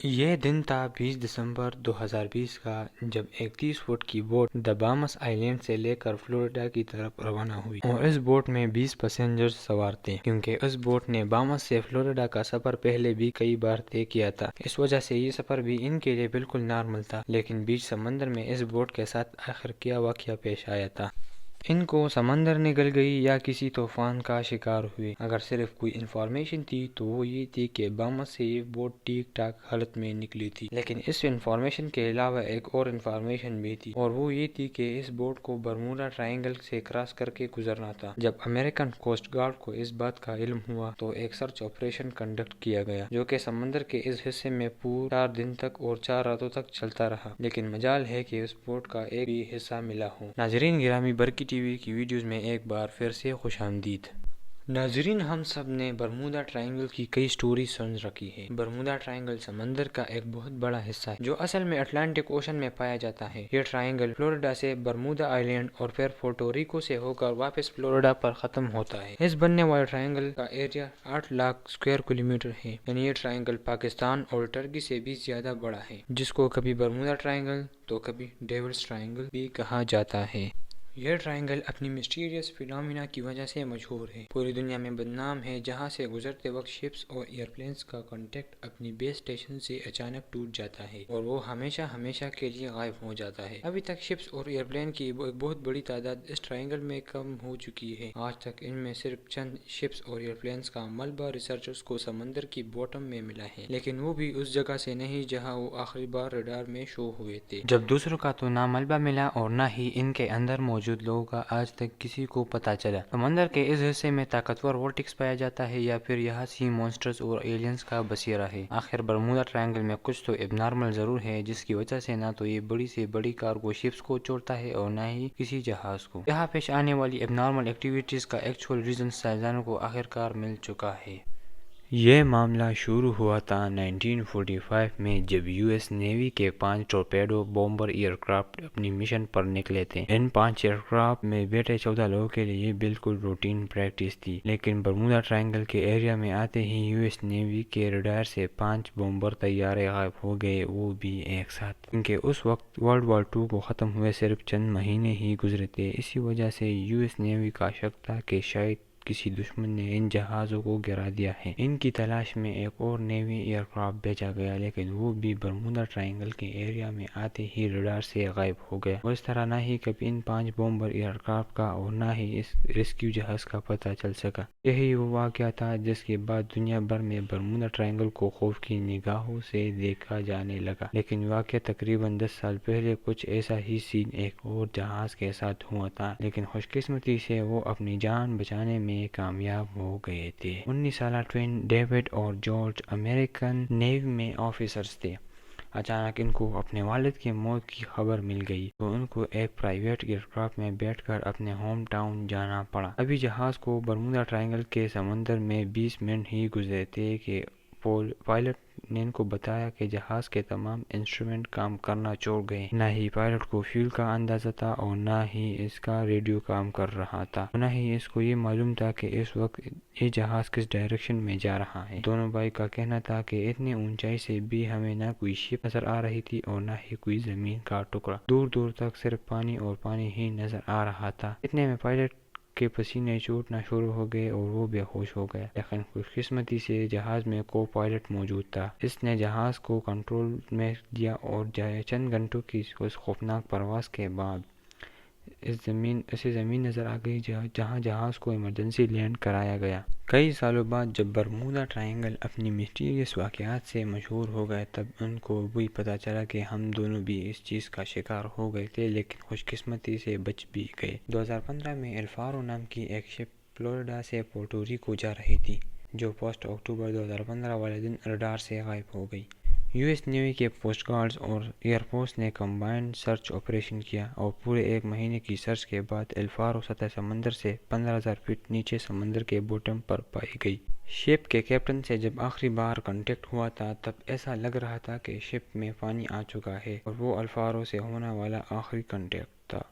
یہ دن تھا 20 دسمبر 2020 کا، جب ایک 30 فٹ کی بوٹ دا بامس آئلینڈ سے لے کر فلوریڈا کی طرف روانہ ہوئی اور اس بوٹ میں 20 پیسنجرز سوار تھے، کیونکہ اس بوٹ نے بامس سے فلوریڈا کا سفر پہلے بھی کئی بار طے کیا تھا۔ اس وجہ سے یہ سفر بھی ان کے لیے بالکل نارمل تھا، لیکن بیچ سمندر میں اس بوٹ کے ساتھ آخر کیا واقعہ پیش آیا تھا۔ ان کو سمندر نگل گئی یا کسی طوفان کا شکار ہوئے۔ اگر صرف کوئی انفارمیشن تھی تو وہ یہ تھی کہ بامس سے یہ بوٹ ٹھیک ٹھاک حالت میں نکلی تھی، لیکن اس انفارمیشن کے علاوہ ایک اور انفارمیشن بھی تھی، اور وہ یہ تھی کہ اس بوٹ کو برمودا ٹرائنگل سے کراس کر کے گزرنا تھا۔ جب امریکن کوسٹ گارڈ کو اس بات کا علم ہوا تو ایک سرچ آپریشن کنڈکٹ کیا گیا، جو کہ سمندر کے اس حصے میں پورے 4 دن تک اور 4 راتوں تک چلتا رہا، لیکن مجال ہے کہ اس بوٹ کا ایک بھی حصہ ملا ہو۔ ناظرین گرامی، برقی ٹی وی کی ویڈیوز میں ایک بار پھر سے خوش آمدید۔ ناظرین، ہم سب نے برمودا ٹرائنگل کی کئی سٹوری سن رکھی ہے۔ برمودا ٹرائنگل سمندر کا ایک بہت بڑا حصہ ہے جو اصل میں اٹلانٹک اوشن میں پایا جاتا ہے۔ یہ ٹرائنگل فلوریڈا سے برمودا آئلینڈ اور پھر پورٹو ریکو سے ہو کر واپس فلوریڈا پر ختم ہوتا ہے۔ اس بننے والے ٹرائنگل کا ایریا 8 لاکھ اسکوائر کلومیٹر ہے، یعنی یہ ٹرائنگل پاکستان اور ٹرکی سے بھی زیادہ بڑا ہے، جس کو کبھی برمودا ٹرائنگل تو کبھی ڈیولز ٹرائنگل بھی کہا جاتا ہے۔ یہ ٹرائنگل اپنی مسٹیریس فینومینا کی وجہ سے مشہور ہے، پوری دنیا میں بدنام ہے، جہاں سے گزرتے وقت شپس اور ایئرپلینز کا کانٹیکٹ اپنی بیس اسٹیشن سے اچانک ٹوٹ جاتا ہے اور وہ ہمیشہ کے لیے غائب ہو جاتا ہے۔ ابھی تک شپس اور ایئرپلین کی ایک بہت بڑی تعداد اس ٹرائنگل میں کم ہو چکی ہے۔ آج تک ان میں صرف چند شپس اور ایئرپلینز کا ملبہ ریسرچرز کو سمندر کی باٹم میں ملا ہے، لیکن وہ بھی اس جگہ سے نہیں جہاں وہ آخری بار ریڈار میں شو ہوئے تھے۔ جب دوسروں کا تو نہ ملبہ ملا اور نہ ہی ان کے اندر موجود لوگوں کا آج تک کسی کو پتہ چلا۔ سمندر کے اس حصے میں طاقتور وورٹکس پایا جاتا ہے یا پھر یہاں سی مانسٹرز اور ایلینز کا بسیرا ہے۔ آخر برمودا ٹرائنگل میں کچھ تو اب نارمل ضرور ہے، جس کی وجہ سے نہ تو یہ بڑی سے بڑی کارگو شپس کو چھوڑتا ہے اور نہ ہی کسی جہاز کو۔ یہاں پیش آنے والی اب نارمل ایکٹیویٹیز کا ایکچوئل ریزن سائنسدانوں کو آخرکار مل چکا ہے۔ یہ معاملہ شروع ہوا تھا 1945 میں، جب یو ایس نیوی کے 5 ٹورپیڈو بومبر ایئر کرافٹ اپنی مشن پر نکلے تھے۔ ان 5 ایئر کرافٹ میں بیٹھے 14 لوگوں کے لیے یہ بالکل روٹین پریکٹس تھی، لیکن برمودا ٹرائنگل کے ایریا میں آتے ہی یو ایس نیوی کے ریڈار سے 5 بومبر طیارے غائب ہو گئے، وہ بھی ایک ساتھ، کیونکہ اس وقت ورلڈ وار 2 کو ختم ہوئے صرف چند مہینے ہی گزرے تھے۔ اسی وجہ سے یو ایس نیوی کا شک تھا کہ شاید کسی دشمن نے ان جہازوں کو گرا دیا ہے۔ ان کی تلاش میں ایک اور نیوی ایئر کرافٹ بھیجا گیا، لیکن وہ بھی برمودا ٹرائنگل کے ایریا میں آتے ہی ریڈار سے غائب ہو گیا، اور اس طرح نہ ہی کبھی ان 5 بومبر ایئر کرافٹ کا اور نہ ہی اس ریسکیو جہاز کا پتہ چل سکا۔ یہی وہ واقعہ تھا جس کے بعد دنیا بھر میں برمودا ٹرائنگل کو خوف کی نگاہوں سے دیکھا جانے لگا۔ لیکن واقعہ تقریباً 10 سال پہلے کچھ ایسا ہی سین ایک اور جہاز کے ساتھ ہوا تھا، لیکن خوش قسمتی سے وہ اپنی جان بچانے میں کامیاب ہو گئے تھے۔ 19 سالہ ٹوین ڈیوڈ اور جارج امریکن نیوی میں آفیسرز تھے۔ اچانک ان کو اپنے والد کی موت کی خبر مل گئی تو ان کو ایک پرائیویٹ ایئر کرافٹ میں بیٹھ کر اپنے ہوم ٹاؤن جانا پڑا۔ ابھی جہاز کو برمودا ٹرائنگل کے سمندر میں 20 منٹ ہی گزرے تھے کہ پائلٹ نے ان کو بتایا کہ جہاز کے تمام انسٹرومنٹ کام کرنا چھوڑ گئے۔ نہ ہی پائلٹ کو فیول کا اندازہ تھا اور نہ ہی اس کا ریڈیو کام کر رہا تھا، نہ ہی اس کو یہ معلوم تھا کہ اس وقت یہ جہاز کس ڈائریکشن میں جا رہا ہے۔ دونوں بھائی کا کہنا تھا کہ اتنی اونچائی سے بھی ہمیں نہ کوئی شپ نظر آ رہی تھی اور نہ ہی کوئی زمین کا ٹکڑا، دور دور تک صرف پانی اور پانی ہی نظر آ رہا تھا۔ اتنے میں پائلٹ کے پسینے چھوٹنا شروع ہو گئے اور وہ بے ہوش ہو گیا، لیکن خوش قسمتی سے جہاز میں کو پائلٹ موجود تھا۔ اس نے جہاز کو کنٹرول میں دیا اور چند گھنٹوں کی اس خوفناک پرواز کے بعد اسے زمین نظر آ گئی، جہاں جہاز کو ایمرجنسی لینڈ کرایا گیا۔ کئی سالوں بعد جب برمودا ٹرائنگل اپنی مسٹیریس واقعات سے مشہور ہو گئے، تب ان کو بھی پتہ چلا کہ ہم دونوں بھی اس چیز کا شکار ہو گئے تھے، لیکن خوش قسمتی سے بچ بھی گئے۔ 2015 میں الفارو نام کی ایک شپ فلوریڈا سے پورٹو ریکو جا رہی تھی، جو 1 اکتوبر 2015 والے دن ریڈار سے غائب ہو گئی۔ یو ایس نیوی کے کوسٹ گارڈز اور ایئر فورس نے کمبائنڈ سرچ آپریشن کیا اور پورے 1 مہینے کی سرچ کے بعد الفارو سطح سمندر سے 15,000 فٹ نیچے سمندر کے باٹم پر پائی گئی۔ شپ کے کیپٹن سے جب آخری بار کانٹیکٹ ہوا تھا، تب ایسا لگ رہا تھا کہ شپ میں پانی آ چکا ہے اور وہ الفارو سے ہونے والا آخری کانٹیکٹ تھا۔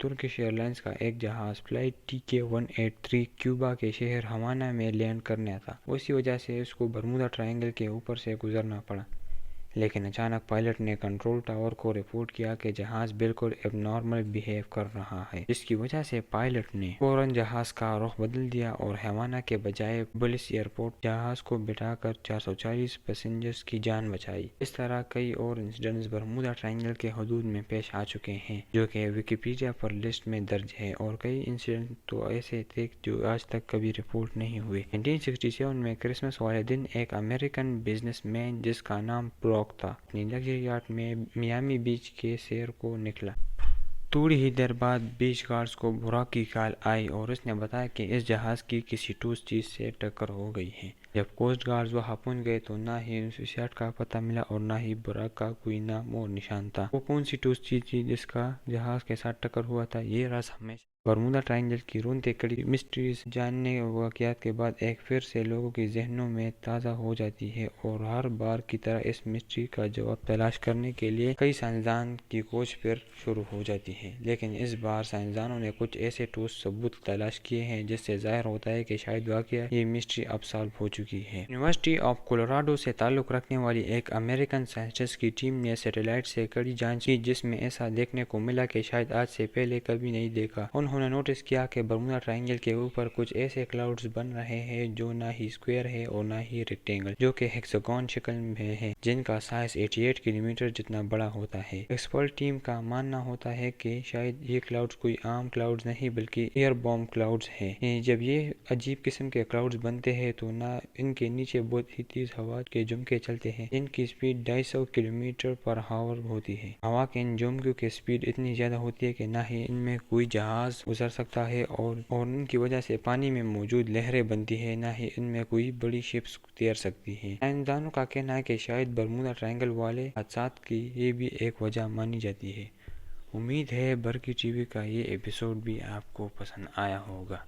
ترکش ایئر لائنز کا ایک جہاز فلائٹ TK-183 کیوبا کے شہر ہوانا میں لینڈ کرنا تھا، اسی وجہ سے اس کو برمودا ٹرائنگل کے اوپر سے گزرنا پڑا، لیکن اچانک پائلٹ نے کنٹرول ٹاور کو رپورٹ کیا کہ جہاز بالکل اب نارمل بیہیو کر رہا ہے، جس کی وجہ سے پائلٹ نے فوراً جہاز کا رخ بدل دیا اور ہوانا کے بجائے بلس ایئرپورٹ جہاز کو بٹھا کر 440 پیسنجرز کی جان بچائی۔ اس طرح کئی اور انسیڈنٹس برمودا ٹرائنگل کے حدود میں پیش آ چکے ہیں جو کہ ویکیپیڈیا پر لسٹ میں درج ہے، اور کئی انسیڈنٹ تو ایسے تھے جو آج تک کبھی رپورٹ نہیں ہوئے۔ 1967 میں کرسمس والے دن ایک امریکن بزنس مین جس کا نام براک تھا اپنی لگژری یاٹ میں میامی بیچ کے سیر کو نکلا۔ تھوڑی ہی دیر بعد بیچ گارڈز کو براک کی کال آئی اور اس نے بتایا کہ اس جہاز کی کسی ٹھوس چیز سے ٹکر ہو گئی ہے۔ جب کوسٹ گارڈز وہاں پہنچ گئے تو نہ ہی اس یاٹ کا پتہ ملا اور نہ ہی براک کا کوئی نام اور نشان تھا۔ وہ کون سی ٹھوس چیز تھی جس کا جہاز کے ساتھ ٹکر ہوا تھا، یہ راز ہمیشہ برمودا ٹرائنگل کی رونتے کڑی مسٹریز جاننے واقعات کے بعد ایک پھر سے لوگوں کے ذہنوں میں تازہ ہو جاتی ہے، اور ہر بار کی طرح اس مسٹری کا جواب تلاش کرنے کے لیے کئی سائنسدان کی کوشش پھر شروع ہو جاتی ہے۔ لیکن اس بار سائنسدانوں نے کچھ ایسے ٹھوس ثبوت تلاش کیے ہیں جس سے ظاہر ہوتا ہے کہ شاید واقعہ یہ مسٹری اب سالو ہو چکی ہے۔ یونیورسٹی آف کولوراڈو سے تعلق رکھنے والی ایک امریکن سائنٹسٹ کی ٹیم نے سیٹلائٹ سے کڑی جانچ کی جس میں ایسا دیکھنے کو ملا کہ شاید آج سے پہلے کبھی نہیں دیکھا۔ انہوں نے نوٹس کیا کہ برمودا ٹرائنگل کے اوپر کچھ ایسے کلاؤڈز بن رہے ہیں جو نہ ہی اسکوائر ہے اور نہ ہی ریکٹینگل، جو کہ ہیکساگون شکل میں ہے، جن کا سائز 88 کلومیٹر جتنا بڑا ہوتا ہے۔ ایکسپرٹ ٹیم کا ماننا ہوتا ہے کہ شاید یہ کلاؤڈز کوئی عام کلاؤڈز نہیں بلکہ ایئر بوم کلاؤڈز ہیں۔ جب یہ عجیب قسم کے کلاؤڈز بنتے ہیں تو نہ ان کے نیچے بہت ہی تیز ہوا کے جھونکے چلتے ہیں جن کی سپیڈ 250 کلومیٹر پر آور ہوتی ہے۔ ہوا کے ان جھونکوں کی سپیڈ اتنی زیادہ ہوتی ہے کہ نہ ہی ان میں کوئی جہاز گزر سکتا ہے، اور ان کی وجہ سے پانی میں موجود لہریں بنتی ہیں، نہ ہی ان میں کوئی بڑی شپس تیر سکتی ہیں۔ سائنسدانوں کا کہنا ہے کہ شاید برمودا ٹرائنگل والے حادثات کی یہ بھی ایک وجہ مانی جاتی ہے۔ امید ہے برقی ٹی وی کا یہ ایپیسوڈ بھی آپ کو پسند آیا ہوگا۔